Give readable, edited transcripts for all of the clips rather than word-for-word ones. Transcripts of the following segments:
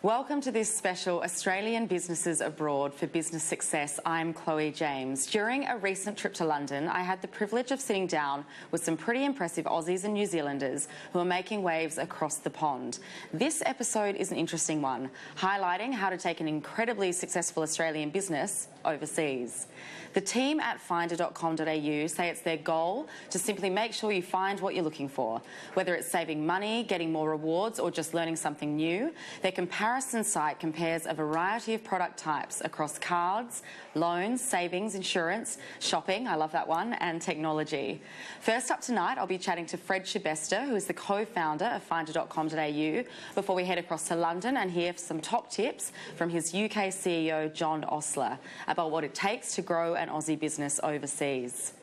Welcome to this special Australian Businesses Abroad for Business Success. I'm Chloe James. During a recent trip to London, I had the privilege of sitting down with some pretty impressive Aussies and New Zealanders who are making waves across the pond. This episode is an interesting one, highlighting how to take an incredibly successful Australian business overseas. The team at finder.com.au say it's their goal to simply make sure you find what you're looking for. Whether it's saving money, getting more rewards, or just learning something new, their comparison site compares a variety of product types across cards, loans, savings, insurance, shopping, I love that one, and technology. First up tonight, I'll be chatting to Fred Schebesta, who is the co-founder of finder.com.au, before we head across to London and hear some top tips from his UK CEO, John Osler, about what it takes to grow an Aussie business overseas.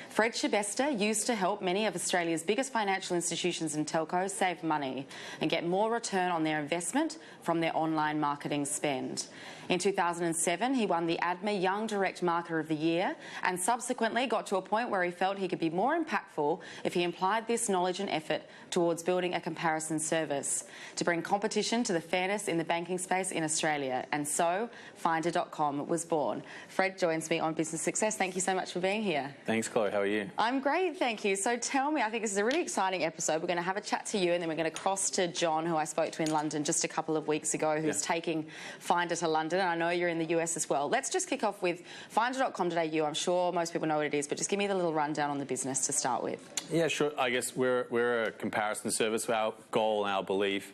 Fred Schebesta used to help many of Australia's biggest financial institutions and telcos save money and get more return on their investment from their online marketing spend. In 2007, he won the ADMA Young Direct Marketer of the Year and subsequently got to a point where he felt he could be more impactful if he applied this knowledge and effort towards building a comparison service to bring competition to the fairness in the banking space in Australia. And so, Finder.com was born. Fred joins me on Business Success. Thank you so much for being here. Thanks, Chloe. How are you? I'm great, thank you. So tell me, I think this is a really exciting episode. We're going to have a chat to you and then we're going to cross to John, who I spoke to in London just a couple of weeks ago, who's taking Finder to London. And I know you're in the US as well. Let's just kick off with finder.com.au. I'm sure most people know what it is, but just give me the little rundown on the business to start with. Yeah, sure. I guess we're a comparison service. Our goal and our belief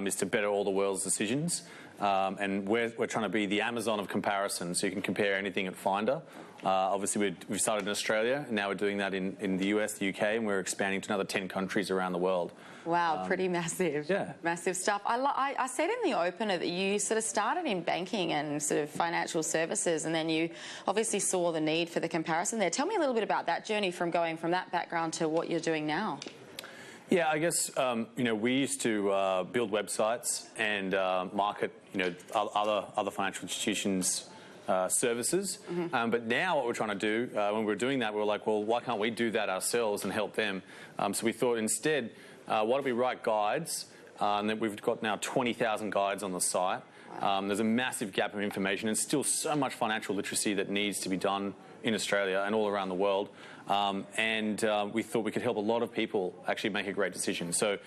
is to better all the world's decisions. And we're trying to be the Amazon of comparison, so you can compare anything at Finder. Obviously, we've started in Australia, and now we're doing that in the US, the UK, and we're expanding to another 10 countries around the world. Wow, pretty massive. Yeah. Massive stuff. I said in the opener that you sort of started in banking and sort of financial services, and then you obviously saw the need for the comparison there. Tell me a little bit about that journey from going from that background to what you're doing now. Yeah, I guess, we used to build websites and market, other financial institutions' services. Mm-hmm. But now what we're trying to do, when we're doing that, we're like, well, why can't we do that ourselves and help them? So we thought instead, why don't we write guides? And then we've got now 20,000 guides on the site. There's a massive gap of information and still so much financial literacy that needs to be done in Australia and all around the world. We thought we could help a lot of people actually make a great decision. So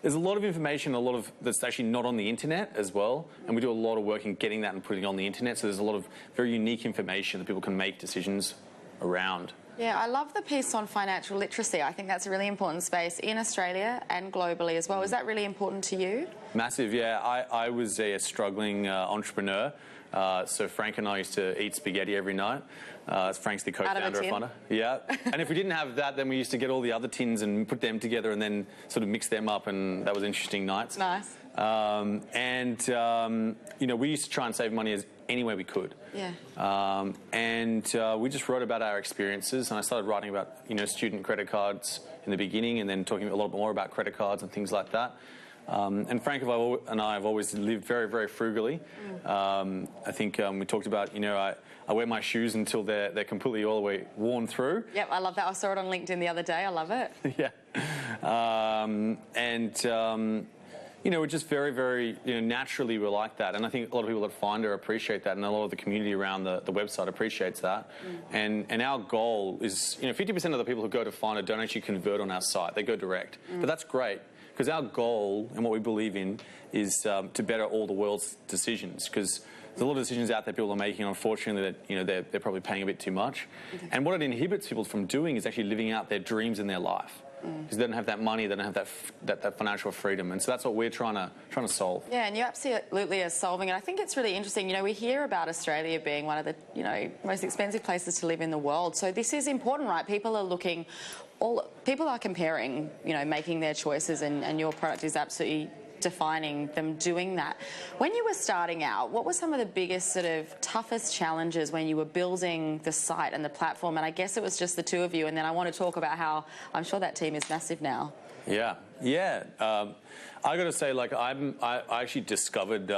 there's a lot of information, that's actually not on the internet as well. And we do a lot of work in getting that and putting it on the internet. So there's a lot of very unique information that people can make decisions around. Yeah, I love the piece on financial literacy. I think that's a really important space in Australia and globally as well. Is that really important to you? Massive, yeah. I was a struggling entrepreneur. So Frank and I used to eat spaghetti every night. Frank's the co-founder of Finder. Yeah. And if we didn't have that, then we used to get all the other tins and put them together and then sort of mix them up, and that was interesting nights. Nice. We used to try and save money any way we could. Yeah. We just wrote about our experiences, and I started writing about, student credit cards in the beginning, and then talking a lot more about credit cards and things like that. And Frank and I have always lived very, very frugally. I think we talked about, I wear my shoes until they're completely all the way worn through. Yep, I love that. I saw it on LinkedIn the other day. I love it. Yeah. We're just very, very, naturally we're like that. And I think a lot of people at Finder appreciate that, and a lot of the community around the website appreciates that. And our goal is, 50% of the people who go to Finder don't actually convert on our site. They go direct. But that's great, because our goal and what we believe in is to better all the world's decisions, because there's a lot of decisions out there people are making, unfortunately, that they're probably paying a bit too much. And what it inhibits people from doing is actually living out their dreams in their life. Because they don't have that money, they don't have that financial freedom, and so that's what we're trying to solve. Yeah, and you absolutely are solving it. I think it's really interesting. We hear about Australia being one of the most expensive places to live in the world. So this is important, right? People are comparing, making their choices, and your product is absolutely defining them doing that. When you were starting out, what were some of the biggest sort of toughest challenges when you were building the site and the platform? And I guess it was just the two of you, and then I want to talk about how I'm sure that team is massive now. Yeah. I got to say, I actually discovered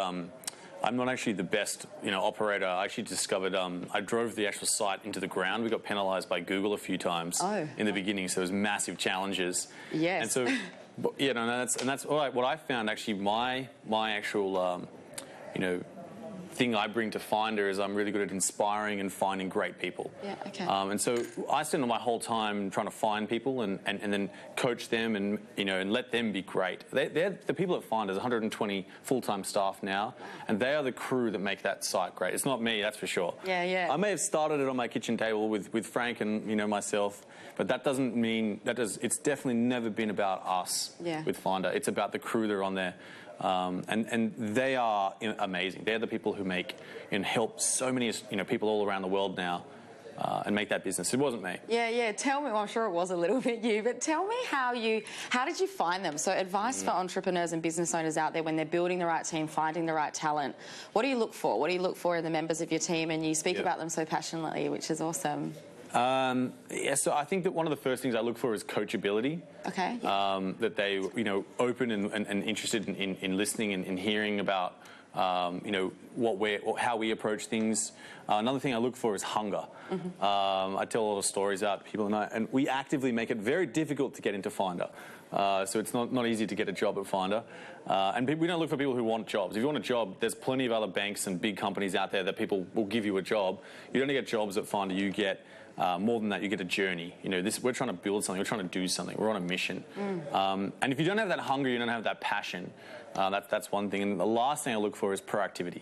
I'm not actually the best, operator. I actually discovered I drove the actual site into the ground. We got penalised by Google a few times in the beginning, so there was massive challenges. Yes. And so, that's all right. What I found actually, my actual thing I bring to Finder is I'm really good at inspiring and finding great people. Yeah, okay. And so I spend my whole time trying to find people and then coach them and let them be great. They're the people at Finder. There's 120 full-time staff now, and they are the crew that make that site great. It's not me, that's for sure. Yeah, yeah. I may have started it on my kitchen table with Frank and myself, but that doesn't mean it's definitely never been about us with Finder. It's about the crew that are on there. And they are amazing. They're the people who make and help so many people all around the world now and make that business. It wasn't me. Yeah. Tell me, well, I'm sure it was a little bit you, but tell me how did you find them? So advice for entrepreneurs and business owners out there when they're building the right team, finding the right talent. What do you look for? What do you look for in the members of your team? And you speak about them so passionately, which is awesome. So I think that one of the first things I look for is coachability. Okay. That they, open and interested in listening and hearing about, how we approach things. Another thing I look for is hunger. I tell a lot of stories out to people, and we actively make it very difficult to get into Finder. So it's not easy to get a job at Finder. And we don't look for people who want jobs. If you want a job, there's plenty of other banks and big companies out there that people will give you a job. You don't get jobs at Finder. You get more than that, you get a journey. We're trying to build something. We're trying to do something. We're on a mission. And if you don't have that hunger, you don't have that passion. That's one thing. And the last thing I look for is proactivity.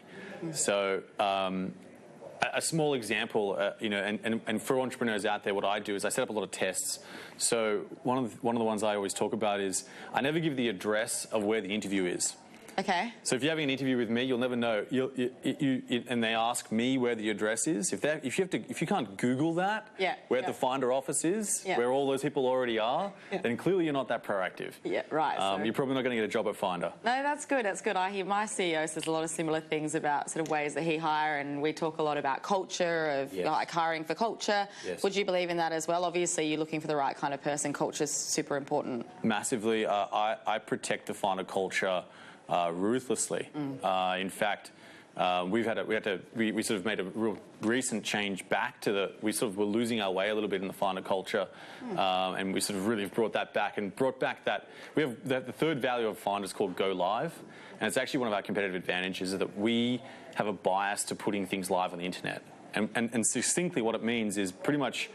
So a small example, and for entrepreneurs out there, what I do is I set up a lot of tests. So one of the ones I always talk about is I never give the address of where the interview is. Okay. So if you're having an interview with me, you'll never know. And they ask me where the address is. If you can't Google that, where the Finder office is, where all those people already are, then clearly you're not that proactive. Yeah, right. You're probably not going to get a job at Finder. No, that's good. That's good. I hear my CEO says a lot of similar things about sort of ways that he hire, and we talk a lot about culture of like hiring for culture. Yes. Would you believe in that as well? Obviously, you're looking for the right kind of person. Culture's super important. Massively. I protect the Finder culture ruthlessly. In fact, we sort of made a real recent change back to we sort of were losing our way a little bit in the Finder culture, and we sort of really brought that back and brought back that we have the third value of Finder is called Go Live, and it's actually one of our competitive advantages is that we have a bias to putting things live on the internet, and succinctly what it means is pretty much.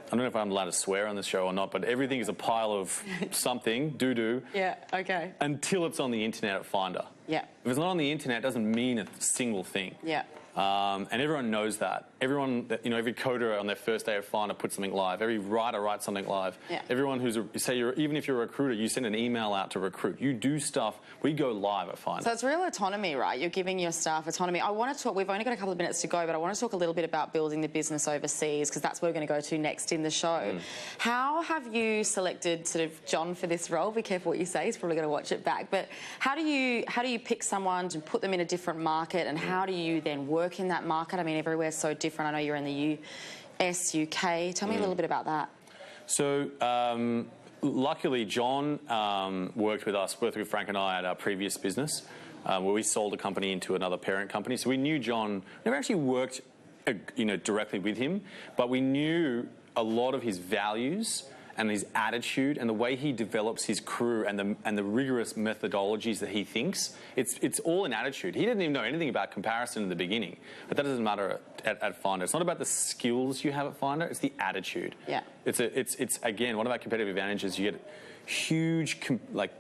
I don't know if I'm allowed to swear on this show or not, but everything is a pile of something, doo-doo. Yeah, okay. Until it's on the internet at Finder. Yeah. If it's not on the internet, it doesn't mean a single thing. Yeah. And everyone knows that. Everyone, every coder on their first day of Finder puts something live. Every writer writes something live. Yeah. Everyone even if you're a recruiter, you send an email out to recruit. You do stuff. We go live at Finder. So it's real autonomy, right? You're giving your staff autonomy. I want to talk, we've only got a couple of minutes to go, but I want to talk a little bit about building the business overseas, because that's where we're going to go to next in the show. How have you selected sort of John for this role? Be careful what you say. He's probably going to watch it back. But how do you pick someone to put them in a different market, and how do you then work in that market? I mean, everywhere's so different. I know you're in the US, UK. Tell me a little bit about that. So, luckily, John worked with Frank and I at our previous business, where we sold a company into another parent company. So we knew John. Never actually worked, directly with him, but we knew a lot of his values and his attitude and the way he develops his crew and the rigorous methodologies that he thinks. It's all in attitude. He didn't even know anything about comparison in the beginning, but that doesn't matter at Finder. It's not about the skills you have at Finder, it's the attitude. Yeah. It's again, one of our competitive advantages. You get huge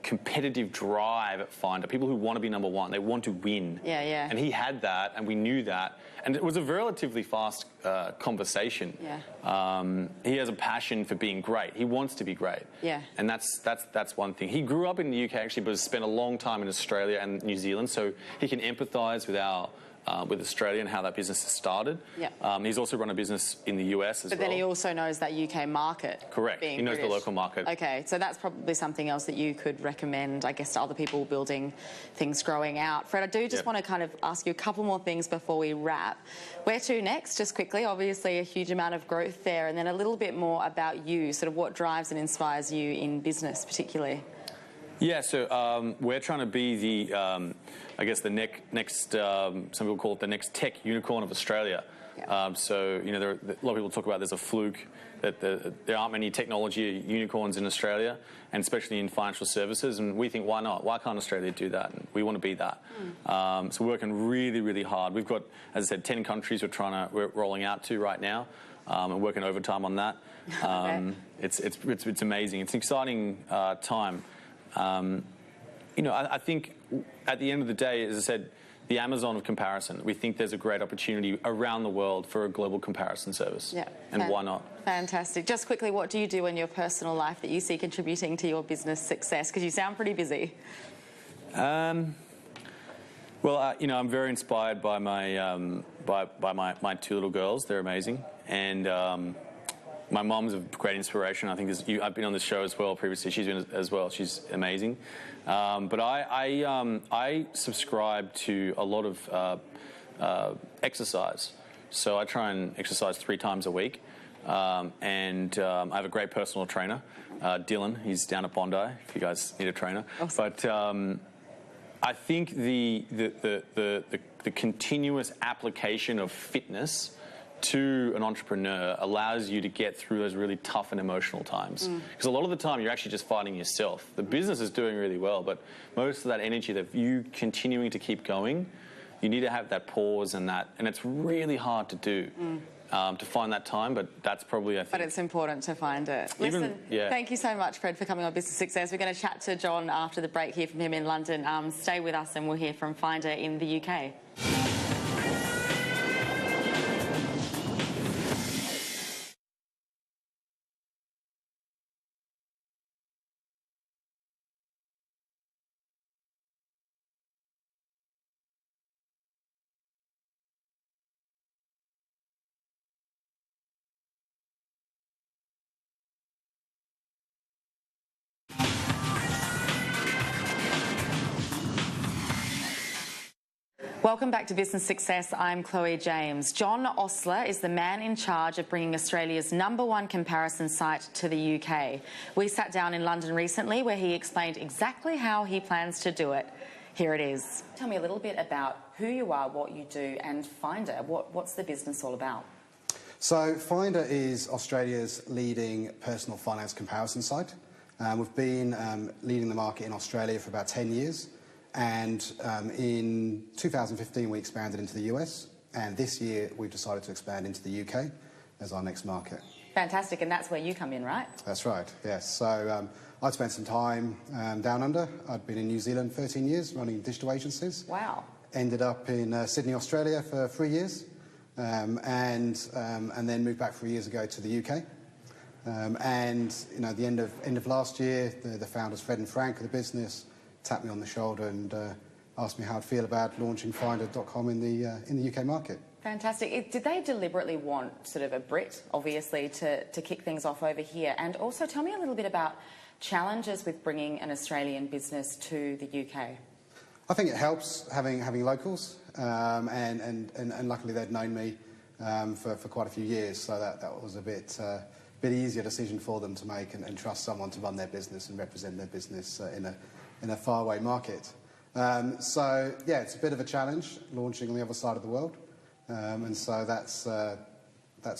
competitive drive at Finder. People who want to be number one, they want to win. Yeah, yeah. And he had that, and we knew that. And it was a relatively fast conversation. Yeah. He has a passion for being great. He wants to be great. Yeah. And that's one thing. He grew up in the UK actually, but spent a long time in Australia and New Zealand, so he can empathise with Australia and how that business has started. Yeah. He's also run a business in the US as well. But then he also knows that UK market. Correct. He knows the local market. Okay, so that's probably something else that you could recommend, I guess, to other people building things growing out. Fred, I do just want to kind of ask you a couple more things before we wrap. Where to next, just quickly? Obviously a huge amount of growth there, and then a little bit more about you, sort of what drives and inspires you in business particularly. Yeah, so we're trying to be the, I guess, the next, some people call it the next tech unicorn of Australia. Yeah. So, you know, a lot of people talk about there's a fluke, that there aren't many technology unicorns in Australia, and especially in financial services, and we think, why not? Why can't Australia do that? And we want to be that. So we're working really, really hard. We've got, as I said, 10 countries we're rolling out to right now, and working overtime on that. It's amazing. It's an exciting time. You know, I think at the end of the day, as I said, the Amazon of comparison. We think there's a great opportunity around the world for a global comparison service. Yeah. And why not? Fantastic. Just quickly, what do you do in your personal life that you see contributing to your business success? Because you sound pretty busy. Well, you know, I'm very inspired by my my two little girls. They're amazing, and my mom's a great inspiration. I think I've been on this show as well previously. She's been as well. She's amazing. But I subscribe to a lot of exercise. So I try and exercise 3 times a week. And I have a great personal trainer, Dylan. He's down at Bondi, if you guys need a trainer. Awesome. But I think the continuous application of fitness to an entrepreneur allows you to get through those really tough and emotional times. Because a lot of the time you're actually just fighting yourself. The business is doing really well, but most of that energy, that you continuing to keep going, you need to have that pause and it's really hard to do. To find that time, but that's probably, I think. But it's important to find it. Listen, thank you so much, Fred, for coming on Business Success. We're going to chat to John after the break, hear from him in London. Stay with us and we'll hear from Finder in the UK. Welcome back to Business Success. I'm Chloe James. John Osler is the man in charge of bringing Australia's #1 comparison site to the UK. We sat down in London recently where he explained exactly how he plans to do it. Here it is. Tell me a little bit about who you are, what you do, and Finder. What's the business all about? So Finder is Australia's leading personal finance comparison site. We've been leading the market in Australia for about 10 years. And in 2015, we expanded into the US, and this year we've decided to expand into the UK as our next market. Fantastic, and that's where you come in, right? That's right, yes. So I'd spent some time down under. I'd been in New Zealand 13 years running digital agencies. Wow. Ended up in Sydney, Australia for 3 years, and then moved back 3 years ago to the UK. And you know, at the end of last year, the founders, Fred and Frank, of the business, tapped me on the shoulder and asked me how I'd feel about launching Finder.com in the UK market. Fantastic. Did they deliberately want sort of a Brit, obviously, to kick things off over here? And also tell me a little bit about challenges with bringing an Australian business to the UK. I think it helps having locals, and luckily they'd known me for quite a few years, so that was a bit easier decision for them to make and trust someone to run their business and represent their business in a faraway market. So, yeah, it's a bit of a challenge launching on the other side of the world. And so that's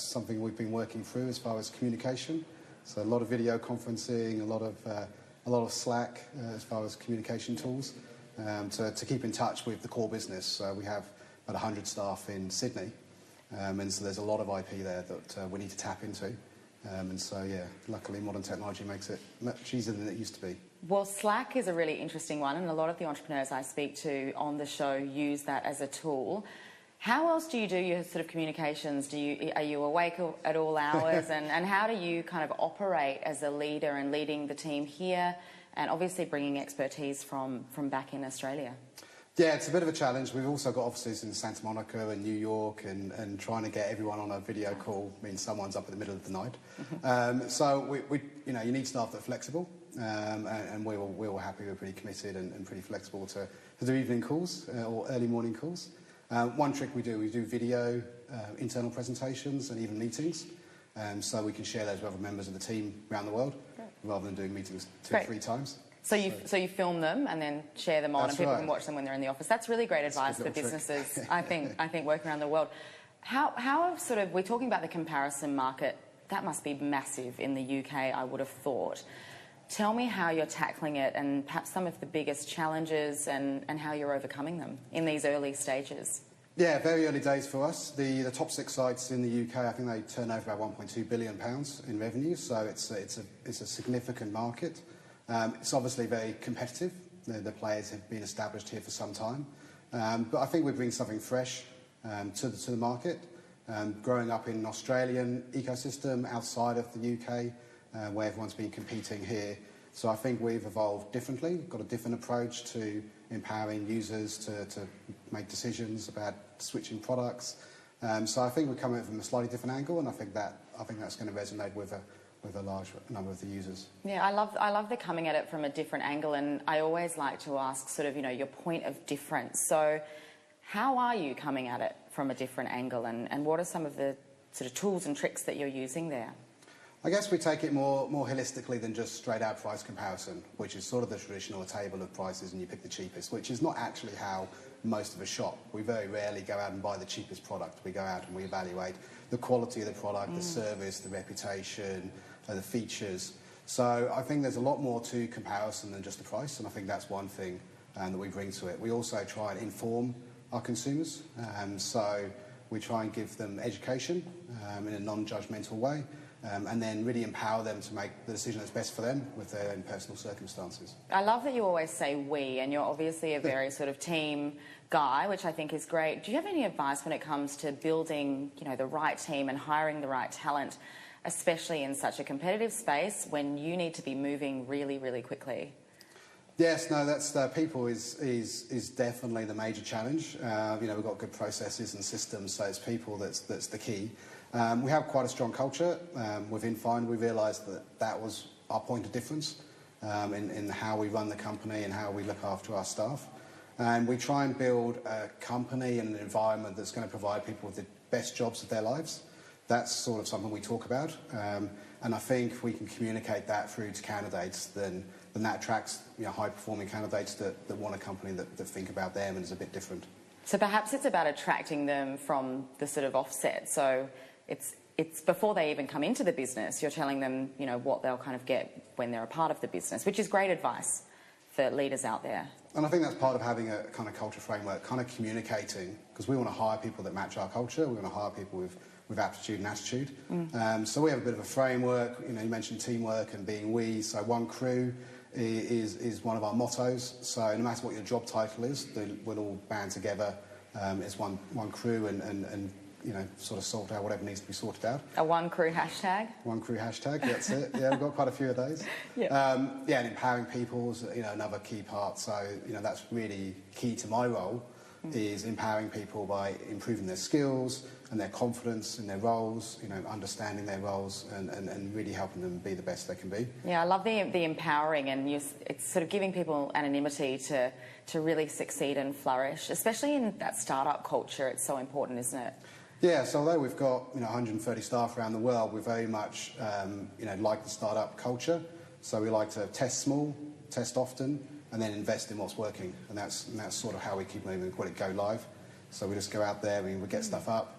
something we've been working through as far as communication. So a lot of video conferencing, a lot of Slack as far as communication tools to keep in touch with the core business. We have about 100 staff in Sydney, and so there's a lot of IP there that we need to tap into. And so, yeah, luckily modern technology makes it much easier than it used to be. Well, Slack is a really interesting one, and a lot of the entrepreneurs I speak to on the show use that as a tool. How else do you do your sort of communications? Are you awake at all hours? and how do you kind of operate as a leader and leading the team here, and obviously bringing expertise from back in Australia? Yeah, it's a bit of a challenge. We've also got offices in Santa Monica and New York, and trying to get everyone on a video call means someone's up in the middle of the night. So we you need staff that are flexible, and we were happy. We're pretty committed and pretty flexible to do evening calls or early morning calls. One trick we do video internal presentations and even meetings, so we can share those with other members of the team around the world, rather than doing meetings 2 or 3 times. So you film them and then share them on, and people can right. watch them when they're in the office. That's really great advice for businesses. I think working around the world. How we're talking about the comparison market. That must be massive in the UK, I would have thought. Tell me how you're tackling it, and perhaps some of the biggest challenges and how you're overcoming them in these early stages. Yeah, very early days for us. The top 6 sites in the UK, I think they turn over about £1.2 billion in revenue, so it's a significant market. It's obviously very competitive. The players have been established here for some time, but I think we bring something fresh to the market. Growing up in an Australian ecosystem outside of the UK, where everyone's been competing here. So I think we've evolved differently, got a different approach to empowering users to make decisions about switching products. So I think we're coming at it from a slightly different angle, and I think that's going to resonate with a large number of the users. Yeah, I love the coming at it from a different angle, and I always like to ask sort of, your point of difference. So how are you coming at it from a different angle, and what are some of the sort of tools and tricks that you're using there? I guess we take it more holistically than just straight out price comparison, which is sort of the traditional table of prices and you pick the cheapest, which is not actually how most of us shop. We very rarely go out and buy the cheapest product. We go out and we evaluate the quality of the product, the service, the reputation, the features. So I think there's a lot more to comparison than just the price, and I think that's one thing that we bring to it. We also try and inform our consumers, so we try and give them education in a non-judgmental way. And then really empower them to make the decision that's best for them with their own personal circumstances. I love that you always say we, and you're obviously a very sort of team guy, which I think is great. Do you have any advice when it comes to building, the right team and hiring the right talent, especially in such a competitive space when you need to be moving really, really quickly? Yes, no, that's people is definitely the major challenge. We've got good processes and systems, so it's people that's the key. We have quite a strong culture within Find. We realised that was our point of difference in how we run the company and how we look after our staff. And we try and build a company and an environment that's going to provide people with the best jobs of their lives. That's sort of something we talk about. And I think if we can communicate that through to candidates, then that attracts high-performing candidates that want a company that think about them and is a bit different. So perhaps it's about attracting them from the sort of offset. So it's before they even come into the business, you're telling them, what they'll kind of get when they're a part of the business, which is great advice for leaders out there. And I think that's part of having a kind of culture framework, kind of communicating, because we want to hire people that match our culture. We want to hire people with aptitude and attitude. So we have a bit of a framework. You mentioned teamwork and being we. So one crew is one of our mottos. So no matter what your job title is, we'll all band together as one crew and sort of sort out whatever needs to be sorted out. A one crew hashtag? One crew hashtag, that's it. Yeah, we've got quite a few of those. And empowering people is another key part. So, that's really key to my role, is empowering people by improving their skills and their confidence in their roles, understanding their roles and really helping them be the best they can be. Yeah, I love the empowering, and it's sort of giving people anonymity to really succeed and flourish, especially in that startup culture. It's so important, isn't it? Yeah, so although we've got 130 staff around the world, we very much like the startup culture. So we like to test small, test often, and then invest in what's working. And that's sort of how we keep moving. We call it go live. So we just go out there, we get stuff up,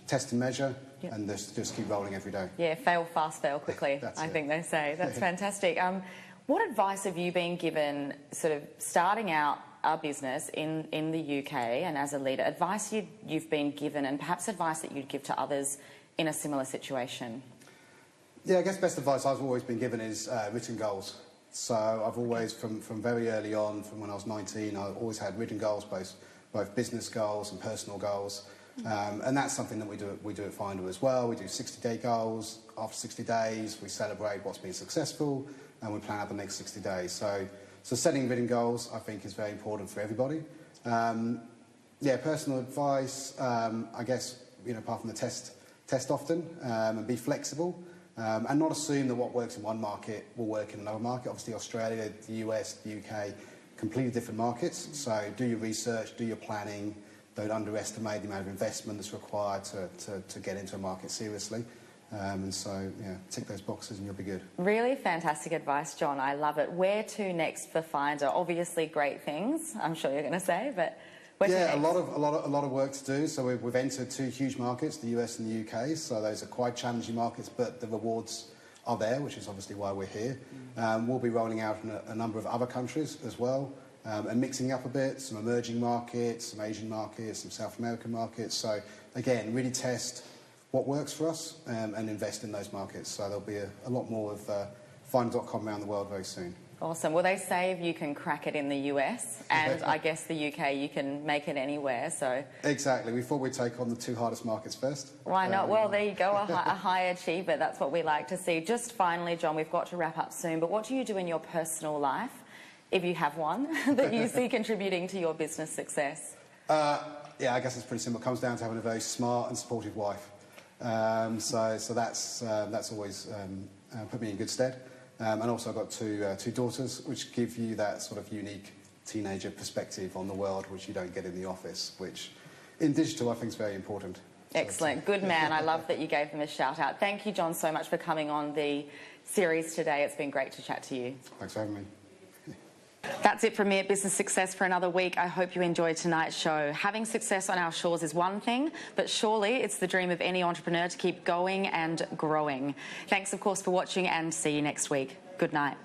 test and measure, and just keep rolling every day. Yeah, fail fast, fail quickly, I think they say. That's fantastic. What advice have you been given sort of starting out our business in the UK, and as a leader, advice you've been given, and perhaps advice that you'd give to others in a similar situation? Yeah, I guess best advice I've always been given is written goals. So I've always, from very early on, from when I was 19, I always had written goals, both business goals and personal goals. And that's something that we do at Finder as well. We do 60-day goals. After 60 days, we celebrate what's been successful, and we plan out the next 60 days. So setting written goals, I think, is very important for everybody. Personal advice, I guess, apart from the test often, and be flexible, and not assume that what works in one market will work in another market. Obviously, Australia, the US, the UK, completely different markets. So do your research, do your planning. Don't underestimate the amount of investment that's required to get into a market seriously. And so, yeah, tick those boxes and you'll be good. Really fantastic advice, John. I love it. Where to next for Finder? Obviously, great things. I'm sure you're going to say, but where to next? A lot of work to do. So we've entered 2 huge markets, the US and the UK. So those are quite challenging markets, but the rewards are there, which is obviously why we're here. We'll be rolling out in a number of other countries as well, and mixing up a bit, some emerging markets, some Asian markets, some South American markets. So again, really test what works for us and invest in those markets. So there'll be a lot more of Finder.com around the world very soon. Awesome. Well, they say if you can crack it in the US and I guess the UK, you can make it anywhere. So exactly. We thought we'd take on the 2 hardest markets first. Why not? Well, there you go, a high achiever. That's what we like to see. Just finally, John, we've got to wrap up soon, but what do you do in your personal life, if you have one, that you see contributing to your business success? Yeah, I guess it's pretty simple. It comes down to having a very smart and supportive wife. So that's always put me in good stead. And also I've got two daughters, which give you that sort of unique teenager perspective on the world, which you don't get in the office, which in digital I think is very important. Excellent. Good man. I love that you gave them a shout out. Thank you, John, so much for coming on the series today. It's been great to chat to you. Thanks for having me. That's it from me at Business Success for another week. I hope you enjoyed tonight's show. Having success on our shores is one thing, but surely it's the dream of any entrepreneur to keep going and growing. Thanks, of course, for watching and see you next week. Good night.